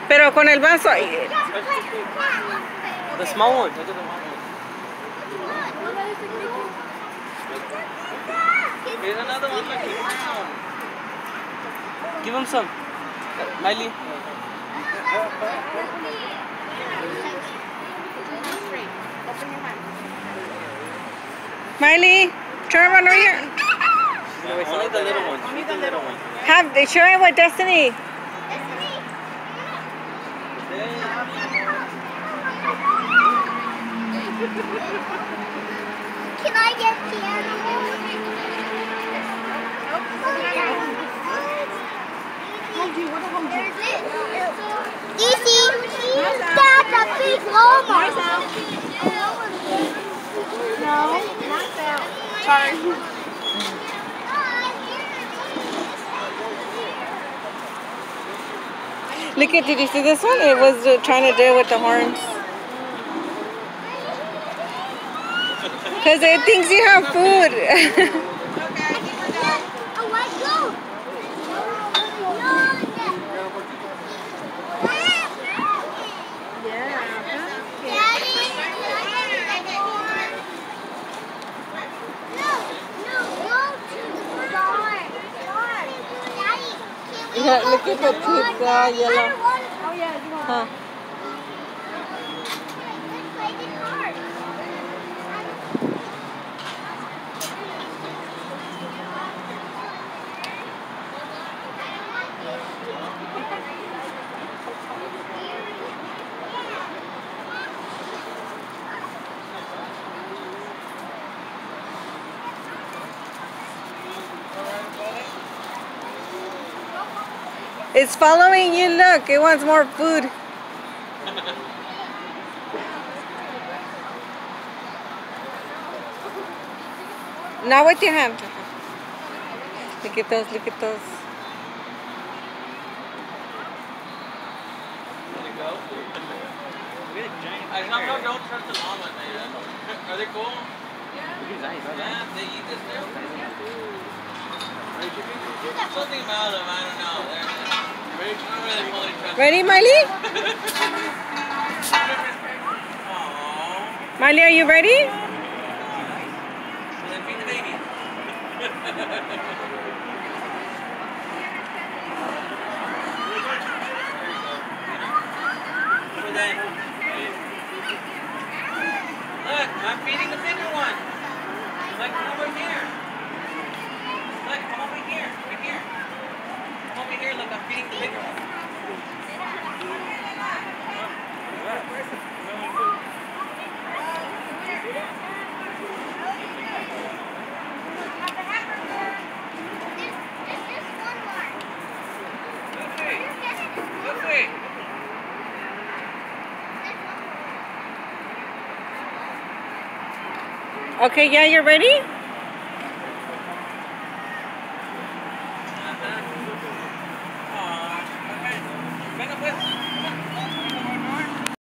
Pero con el vaso. The small one. Look at the small one. Here's another one. Give him some. Miley. Miley, turn one over here. Only the little ones. Only the little ones. Share it with Destiny. Can I get the animal? Easy. That's a big llama. No, not that. Sorry. Look at, did you see this one? It was trying to do it with the horns. Because it thinks you have food. Yeah, look at the teeth, yellow. Oh yeah, Huh. It's following you, look. It wants more food. Now with your hand. Look at those, look at those. There you go. I don't trust the llamas, man. Are they cool? Yeah, they eat this too. Something about them, I don't know. Ready, Miley? Miley, are you ready? Feed the baby. Look, I'm feeding the bigger one. Like, come over here. Look, come over here. Right here. Come over here. Look, I'm feeding the bigger one. Okay, yeah, you're ready? Venga pues.